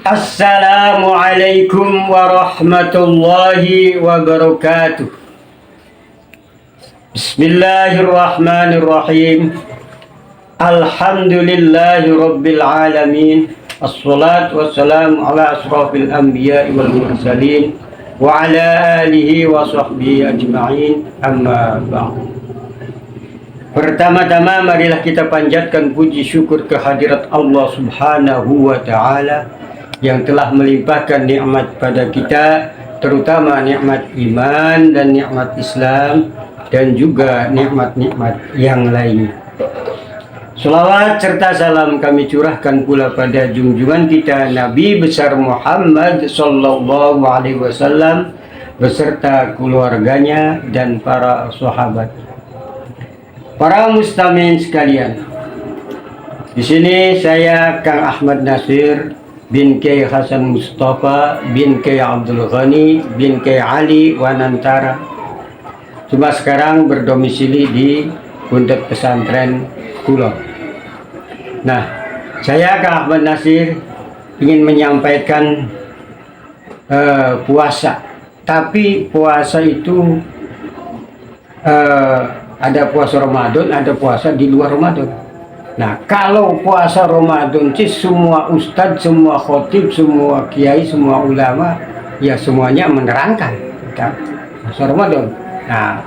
Assalamualaikum warahmatullahi wabarakatuh. Bismillahirrahmanirrahim. Alhamdulillahi rabbil alamin. Assalatu wassalamu ala asrafil anbiya'i wal mursalin wa ala alihi wa sahbihi ajma'in. Amma ba'd. Pertama-tama marilah kita panjatkan puji syukur kehadirat Allah Subhanahu wa ta'ala yang telah melimpahkan nikmat pada kita, terutama nikmat iman dan nikmat Islam dan juga nikmat-nikmat yang lain. Salawat serta salam kami curahkan pula pada junjungan kita Nabi besar Muhammad sallallahu alaihi wasallam beserta keluarganya dan para sahabat. Para mustami'in sekalian, di sini saya Kang Ahmad Nasir bin Kiai Hasan Mustafa bin Kiai Abdul Ghani bin Kiai Ali Wanantara, cuma sekarang berdomisili di Pondok Pesantren Kulon. Nah, saya Kang Ahmad Nasir ingin menyampaikan puasa, tapi puasa itu ada puasa Ramadan, ada puasa di luar Ramadan. Nah, kalau puasa Ramadan sih semua ustadz, semua khotib, semua kiai, semua ulama, ya semuanya menerangkan tentang puasa Ramadan. Nah,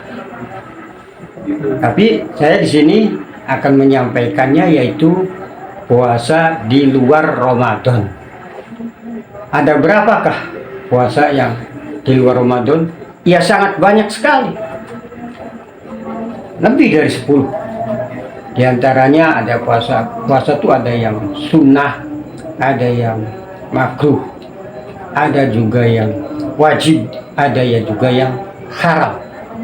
tapi saya di sini akan menyampaikannya, yaitu puasa di luar Ramadan. Ada berapakah puasa yang di luar Ramadan? Ya sangat banyak sekali, lebih dari 10. Di antaranya ada puasa itu ada yang sunnah, ada yang makruh, ada juga yang wajib, ada ya juga yang haram.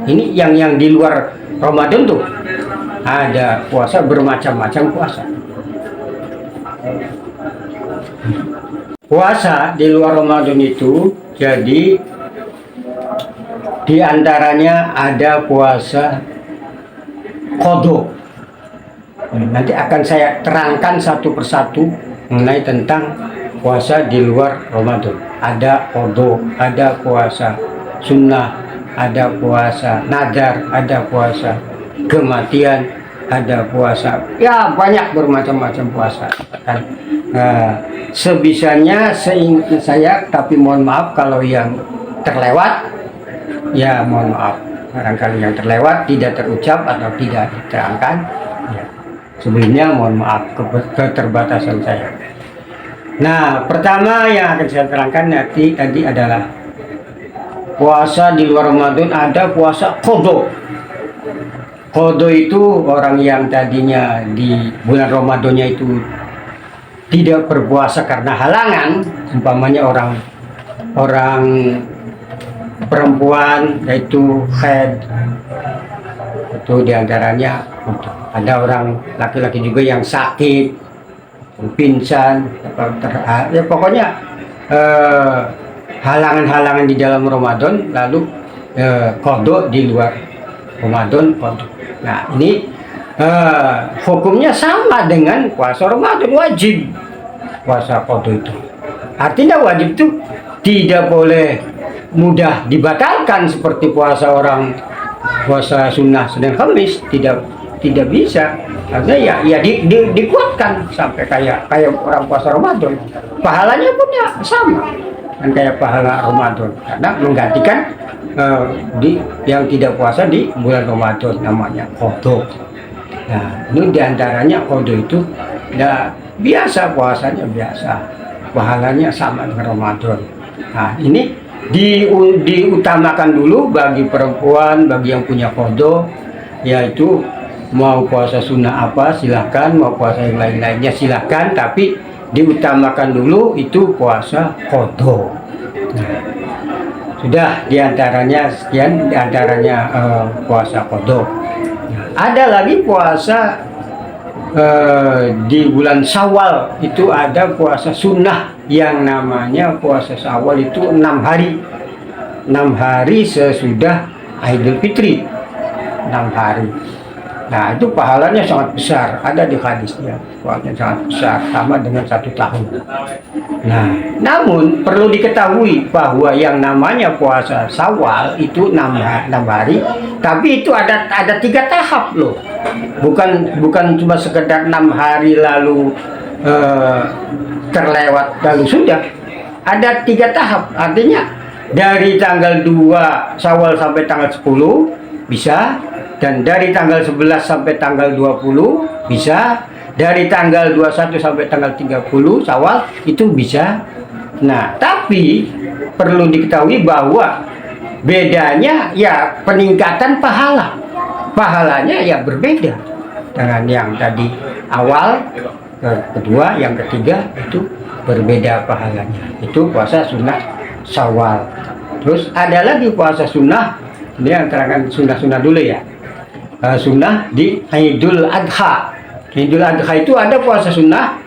Ini yang di luar Ramadan tuh ada puasa bermacam-macam puasa. Puasa di luar Ramadan itu jadi di antaranya ada puasa qadha. Nanti akan saya terangkan satu persatu mengenai tentang puasa di luar Ramadan. Ada qadha, ada puasa sunnah, ada puasa nadar, ada puasa kematian, ada puasa, ya banyak bermacam-macam puasa. Sebisanya seingat saya, tapi mohon maaf kalau yang terlewat, ya mohon maaf. Barangkali yang terlewat tidak terucap atau tidak diterangkan, ya. Sebelumnya mohon maaf keterbatasan saya. Nah, pertama yang akan saya terangkan tadi adalah puasa di luar Ramadan. Ada puasa qadha. Qadha itu orang yang tadinya di bulan Ramadannya itu tidak berpuasa karena halangan, umpamanya orang perempuan, yaitu haid, itu diantaranya. Ada orang laki-laki juga yang sakit, pingsan, ya pokoknya halangan-halangan di dalam Ramadan, lalu qadha di luar Ramadan qadha. Nah, ini hukumnya sama dengan puasa Ramadan wajib. Puasa qadha itu artinya wajib itu tidak boleh mudah dibatalkan seperti puasa sunnah Senin Kamis, tidak bisa. Artinya ya dikuatkan sampai kayak orang puasa Ramadan. Pahalanya pun ya sama dan kayak pahala Ramadan, karena menggantikan yang tidak puasa di bulan Ramadan, namanya qadha. Nah, ini diantaranya qadha itu ya biasa, puasanya biasa, pahalanya sama dengan Ramadan. Nah, ini diutamakan dulu bagi perempuan, bagi yang punya qadha, yaitu mau puasa sunnah apa silahkan, mau puasa yang lain-lainnya silahkan, tapi diutamakan dulu itu puasa qadha. Nah, sudah diantaranya sekian, diantaranya puasa qadha. Nah, ada lagi puasa di bulan Syawal, itu ada puasa sunnah yang namanya puasa Syawal, itu 6 hari. 6 hari sesudah Idul Fitri, 6 hari. Nah, itu pahalanya sangat besar, ada di hadisnya, pahalanya sangat besar, sama dengan 1 tahun. Nah, namun perlu diketahui bahwa yang namanya puasa Syawal itu 6 hari, tapi itu ada 3 tahap loh, bukan cuma sekedar 6 hari lalu terlewat lalu sudah, ada 3 tahap, artinya dari tanggal 2 Syawal sampai tanggal 10 bisa, dan dari tanggal 11 sampai tanggal 20 bisa, dari tanggal 21 sampai tanggal 30 Syawal itu bisa. Nah, tapi perlu diketahui bahwa bedanya ya peningkatan pahalanya ya berbeda dengan yang tadi awal, kedua, yang ketiga itu berbeda pahalanya. Itu puasa sunnah Syawal. Terus ada lagi puasa sunnah, ini yang terangkan sunnah-sunnah dulu ya. Sunnah di Idul Adha. Idul Adha itu ada puasa sunnah,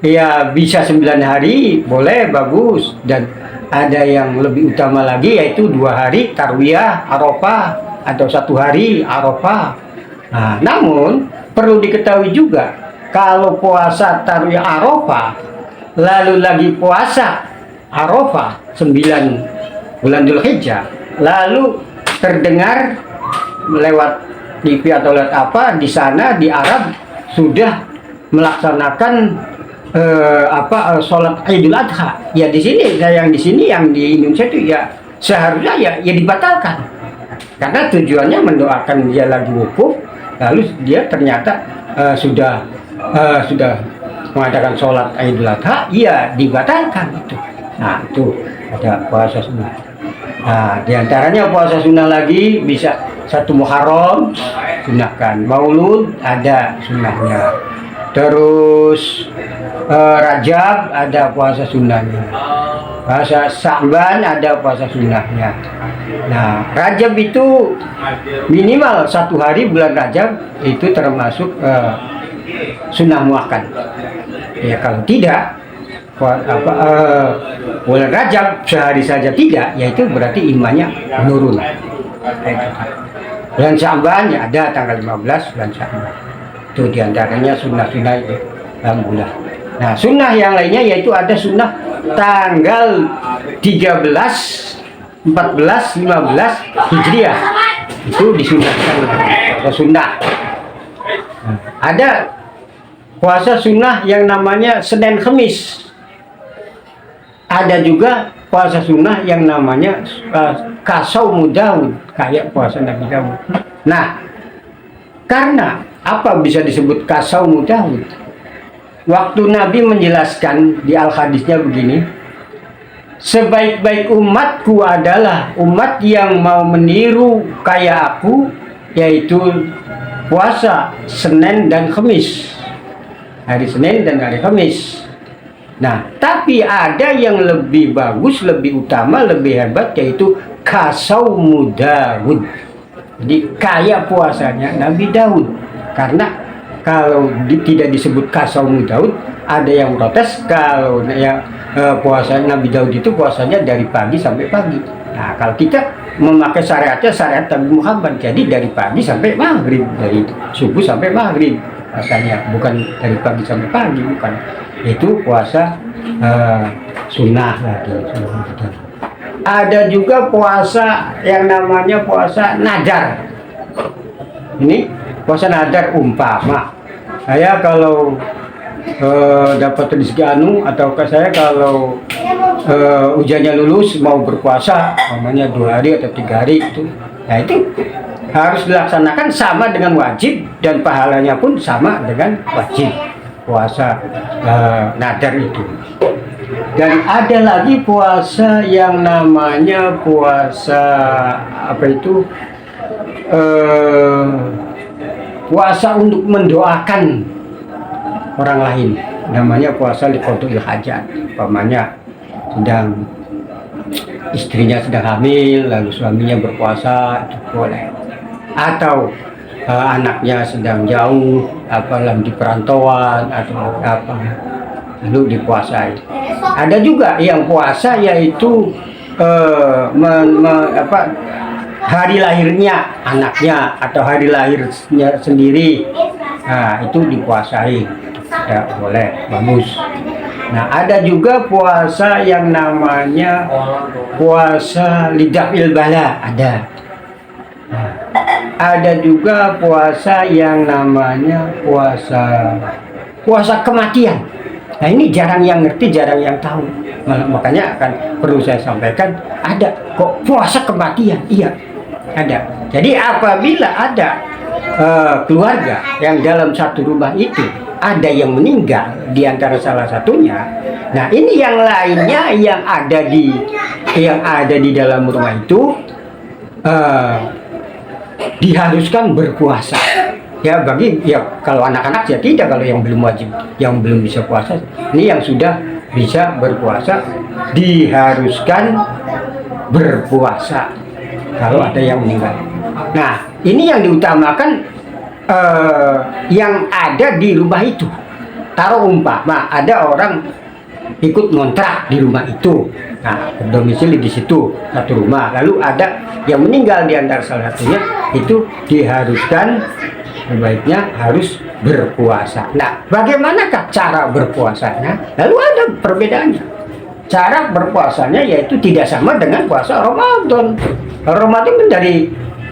ya bisa 9 hari, boleh, bagus. Dan ada yang lebih utama lagi, yaitu 2 hari Tarwiyah Arafah atau 1 hari Arafah. Nah, namun perlu diketahui juga, kalau puasa Tarwiyah Arafah lalu lagi puasa Arafah 9 bulan Dzulhijjah, lalu terdengar lewat TV atau lewat apa di sana di Arab sudah melaksanakan sholat Idul Adha. Ya di sini, yang di Indonesia itu ya seharusnya ya dibatalkan, karena tujuannya mendoakan dia lagi wukuf, lalu dia ternyata sudah mengadakan sholat Idul Adha, ya dibatalkan itu. Nah, itu ada puasa sunnah. Nah, diantaranya puasa sunnah lagi bisa 1 Muharram sunahkan, Maulud ada sunnahnya, terus Rajab ada puasa sunnahnya, puasa Sya'ban ada puasa sunnahnya. Nah, Rajab itu minimal 1 hari bulan Rajab itu termasuk sunnah muakkad. Ya kalau tidak bulan Rajab sehari saja tidak, yaitu berarti imannya menurun. Bulan Sya'ban ya ada tanggal 15 bulan Sya'ban. Itu diantaranya sunnah-sunnah itu. Alhamdulillah. Nah, sunnah yang lainnya yaitu ada sunnah tanggal 13, 14, 15 Hijriah. Itu disunahkan puasa sunnah. Nah, ada puasa sunnah yang namanya Senin Kemis. Ada juga puasa sunnah yang namanya Qasaum Daud, kayak puasa Nabi Daud. Nah, karena apa bisa disebut Qasaum Daud? Waktu Nabi menjelaskan di Al-Hadisnya begini, sebaik-baik umatku adalah umat yang mau meniru kayak aku, yaitu puasa Senin dan Kamis, hari Senin dan hari Kamis. Nah, tapi ada yang lebih bagus, lebih utama, lebih hebat, yaitu Qasaum Daud. Jadi kayak puasanya Nabi Daud. Karena kalau tidak disebut Qasaum Daud, ada yang protes kalau puasa Nabi Daud itu puasanya dari pagi sampai pagi. Nah, kalau kita memakai syariat Nabi Muhammad, jadi dari pagi sampai maghrib, dari subuh sampai maghrib rasanya, bukan dari pagi sampai pagi, bukan. Itu puasa sunnah lagi. Ada juga puasa yang namanya puasa nadar. Ini puasa nadar, umpama saya kalau dapat rezeki atau saya kalau ujiannya lulus mau berpuasa namanya 2 hari atau 3 hari itu, nah itu harus dilaksanakan sama dengan wajib, dan pahalanya pun sama dengan wajib puasa nadar itu. Dan ada lagi puasa yang namanya puasa puasa untuk mendoakan orang lain, namanya puasa liqadul hajat. Umpamanya istrinya sedang hamil lalu suaminya berpuasa, itu boleh. Atau anaknya sedang jauh, lagi di perantauan atau apa, lalu dipuasai. Ada juga yang puasa yaitu hari lahirnya anaknya atau hari lahirnya sendiri, nah itu dipuasai, ya boleh, bagus. Nah ada juga puasa yang namanya puasa lidafil bala, ada. Nah, ada juga puasa yang namanya puasa kematian. Nah ini jarang yang ngerti, jarang yang tahu. Makanya akan perlu saya sampaikan, ada kok puasa kematian, iya ada. Jadi apabila ada keluarga yang dalam satu rumah itu ada yang meninggal di antara salah satunya, nah ini yang lainnya yang ada di dalam rumah itu diharuskan berpuasa. Ya bagi ya kalau anak-anak ya tidak, kalau yang belum wajib, yang belum bisa puasa, ini yang sudah bisa berpuasa diharuskan berpuasa kalau ada yang meninggal. Nah ini yang diutamakan yang ada di rumah itu. Taruh umpama ada orang ikut ngontrak di rumah itu, nah berdomisili di situ satu rumah, lalu ada yang meninggal di antara salah satunya, itu diharuskan sebaiknya harus berpuasa. Nah bagaimanakah cara berpuasanya? Lalu ada perbedaannya. Cara berpuasanya yaitu tidak sama dengan puasa Ramadan. Ramadan kan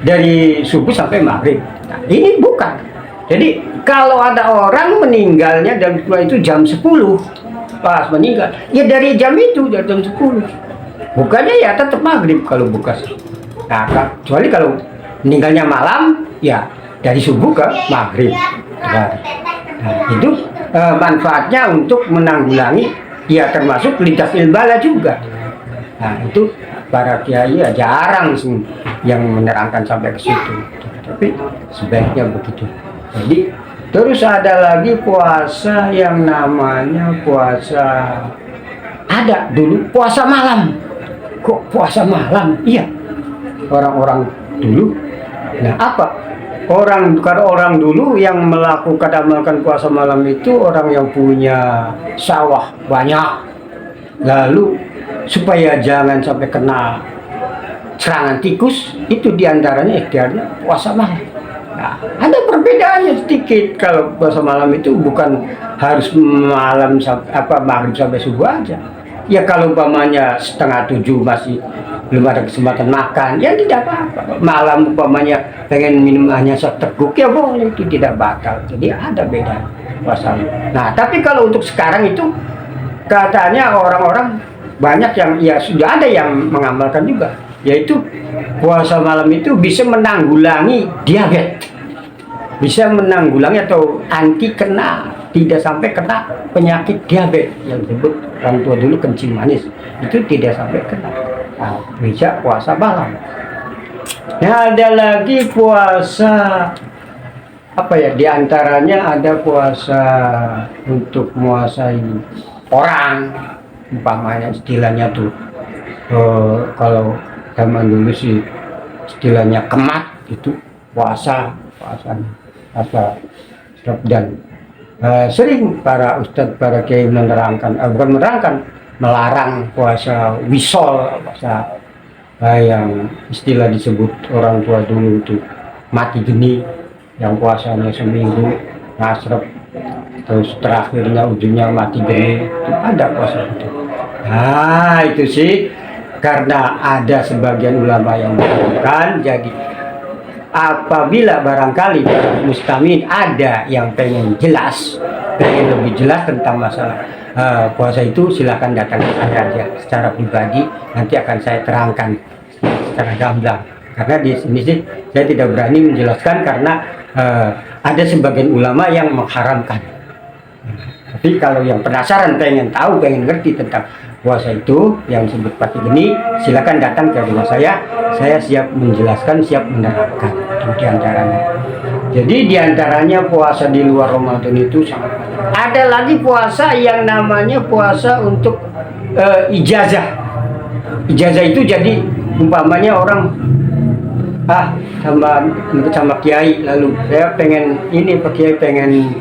dari subuh sampai maghrib. Nah, ini bukan. Jadi kalau ada orang meninggalnya dan itu jam 10 pas meninggal, ya dari jam itu, dari jam 10. Bukannya ya tetap maghrib kalau buka. Nah, kecuali kalau meninggalnya malam, ya dari subuh ke maghrib. Nah, itu manfaatnya untuk menanggulangi, ya termasuk lidafil bala juga. Nah, itu para kiai ya jarang sih yang menerangkan sampai ke situ. Tapi sebaiknya begitu. Jadi terus ada lagi puasa yang namanya puasa, ada dulu puasa malam. Kok puasa malam? Iya, orang-orang dulu. Nah apa? Kalau orang dulu yang amalkan puasa malam itu orang yang punya sawah banyak. Lalu supaya jangan sampai kena serangan tikus, itu diantaranya ikhtiarnya puasa malam. Nah, ada perbedaannya sedikit. Kalau puasa malam itu bukan harus malam maghrib sampai subuh aja. Ya kalau umpamanya 6:30 masih belum ada kesempatan makan, ya tidak apa-apa. Malam umpamanya pengen minum hanya seteguk, ya boleh, itu tidak batal. Jadi ada beda puasa. Nah tapi kalau untuk sekarang itu katanya orang-orang banyak yang ya sudah ada yang mengamalkan juga, yaitu puasa malam itu bisa menanggulangi diabetes, bisa menanggulangi atau anti tidak sampai kena penyakit diabetes yang disebut orang tua dulu kencing manis, itu tidak sampai kena. Nah, bisa puasa malam. Nah ada lagi puasa apa ya, diantaranya ada puasa untuk menguasai orang, umpamanya istilahnya tuh kalau zaman dulu sih istilahnya kemat, itu puasa dan sering para ustadz, para kiai menerangkan, bukan menerangkan, melarang puasa wisol, puasa yang istilah disebut orang tua dulu itu mati geni, yang puasanya seminggu ngasrep, terus terakhirnya ujungnya mati geni, itu ada puasa itu. Nah itu sih karena ada sebagian ulama yang mengatakan, jadi apabila barangkali mustamin ada yang pengen lebih jelas tentang masalah puasa itu, silakan datang ke saya aja secara pribadi, nanti akan saya terangkan secara gamblang. Karena di sini sih saya tidak berani menjelaskan karena ada sebagian ulama yang mengharamkan. Tapi kalau yang penasaran, pengen tahu, pengen ngerti tentang puasa itu yang disebut mati geni, silakan datang ke rumah saya siap menjelaskan, siap menerangkan. Itu diantaranya. Jadi diantaranya puasa di luar Ramadan itu sangat banyak. Ada lagi puasa yang namanya puasa untuk ijazah. Ijazah itu jadi umpamanya orang sama kiai, lalu saya pengen ini, Pak Kiai pengen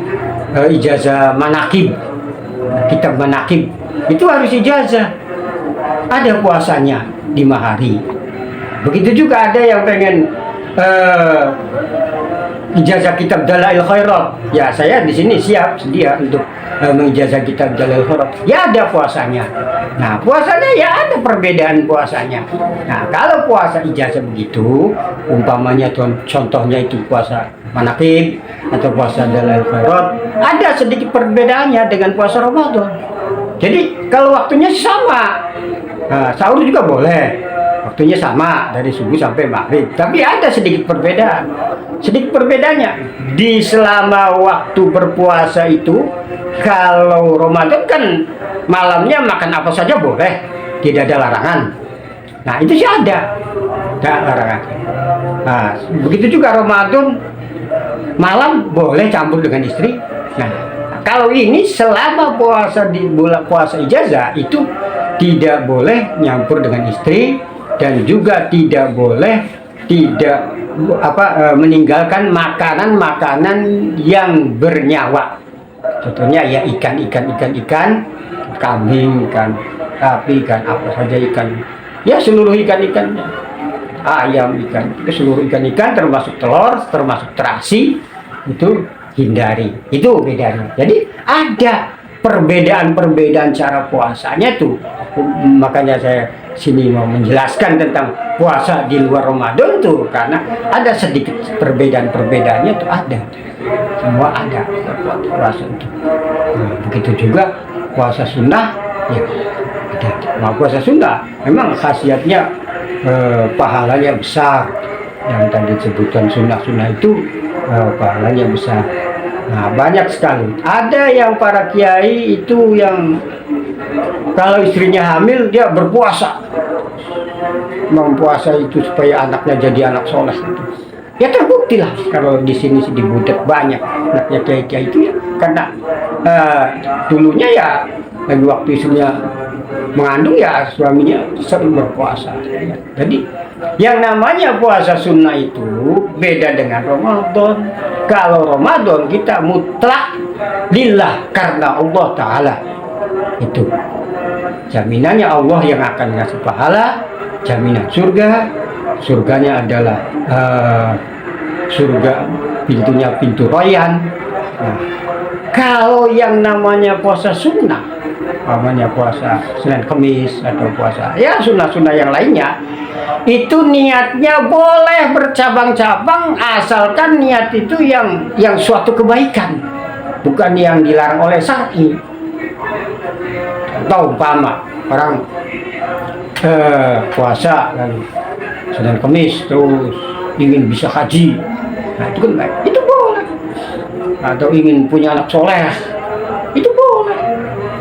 ijazah manakib, kitab manakib, itu harus ijazah. Ada puasanya 5 hari Begitu juga ada yang pengen ijazah kitab Dalail Khairat. Ya, saya di sini siap sedia untuk mengijazah kitab Dalail Khairat. Ya, ada puasanya. Nah, puasanya ya ada perbedaan puasanya. Nah, kalau puasa ijazah begitu, umpamanya contohnya itu puasa manaqib atau puasa Dalail Khairat, ada sedikit perbedaannya dengan puasa Ramadan. Jadi, kalau waktunya sama, sahur juga boleh. Waktunya sama dari subuh sampai maghrib, tapi ada sedikit perbedaan. Sedikit perbedaannya di selama waktu berpuasa itu, kalau Ramadan kan malamnya makan apa saja boleh, tidak ada larangan. Nah itu sih ada larangan. Nah, begitu juga Ramadan malam boleh campur dengan istri. Nah kalau ini selama puasa di bulan puasa ijazah itu tidak boleh nyampur dengan istri, dan juga tidak boleh meninggalkan makanan-makanan yang bernyawa. Contohnya ya ikan, kambing, ikan sapi, ikan apa saja ikan. Ya seluruh ikan-ikannya. Ayam, ikan, seluruh ikan-ikan termasuk telur, termasuk terasi itu hindari. Itu bedanya. Jadi ada perbedaan-perbedaan cara puasanya tuh. Makanya saya sini mau menjelaskan tentang puasa di luar Ramadan tuh, karena ada sedikit perbedaan-perbedaannya tuh ada. Semua ada puasa itu. Nah, begitu juga puasa sunnah ya ada. Nah, puasa sunnah memang khasiatnya pahalanya besar. Yang tadi sebutan sunnah-sunnah itu pahalanya besar. Nah, banyak sekali. Ada yang para kiai itu yang kalau istrinya hamil dia berpuasa, mempuasa itu supaya anaknya jadi anak soleh itu. Ya terbukti lah kalau di sini di Budet banyak anaknya kiai-kiai itu ya, karena dulunya ya lagi waktu istrinya mengandung ya suaminya sering berpuasa. Jadi yang namanya puasa sunnah itu beda dengan Ramadan. Kalau Ramadan kita mutlak lillah karena Allah Ta'ala. Itu jaminannya Allah yang akan ngasih pahala, jaminan surga. Surganya adalah surga, pintunya pintu royan. Nah, kalau yang namanya puasa sunnah, namanya puasa Senin Kemis atau puasa ya sunnah-sunnah yang lainnya, itu niatnya boleh bercabang-cabang asalkan niat itu yang suatu kebaikan, bukan yang dilarang oleh syar'i. Contoh umpama orang puasa lalu Senin Kemis terus ingin bisa haji, nah itu kan baik, itu boleh. Atau ingin punya anak soleh, itu boleh.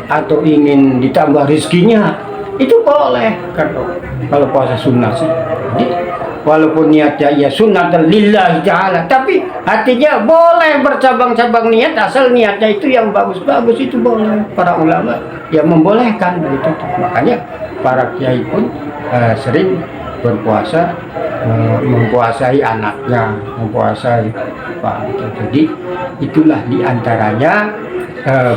Atau ingin ditambah rezekinya, itu boleh. Kalau puasa sunnah sih, jadi walaupun niatnya ya sunnah dan lillahi ta'ala, tapi hatinya boleh bercabang-cabang niat, asal niatnya itu yang bagus-bagus, itu boleh. Para ulama ya membolehkan begitu. Makanya para kiai pun sering berpuasa, mempuasai anaknya, mempuasai apa. Jadi itulah diantaranya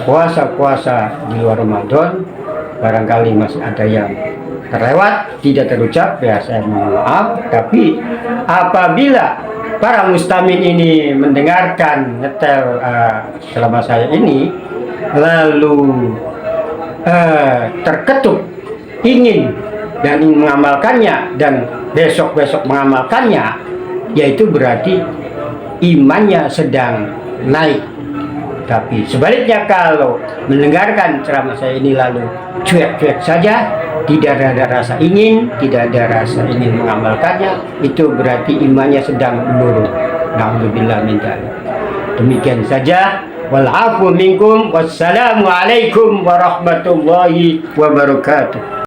puasa-puasa di luar Ramadan. Barangkali masih ada yang terlewat, tidak terucap, ya saya mohon maaf. Tapi apabila para mustamin ini mendengarkan nyetel selama saya ini, lalu terketuk ingin dan ingin mengamalkannya dan besok-besok mengamalkannya, yaitu berarti imannya sedang naik. Tapi sebaliknya kalau mendengarkan ceramah saya ini lalu cuek-cuek saja, tidak ada rasa ingin, tidak ada rasa ingin mengamalkannya, itu berarti imannya sedang menurun. Na'udzubillah min dzalik. Demikian saja. Wal afu minkum. Wassalamu alaikum warahmatullahi wabarakatuh.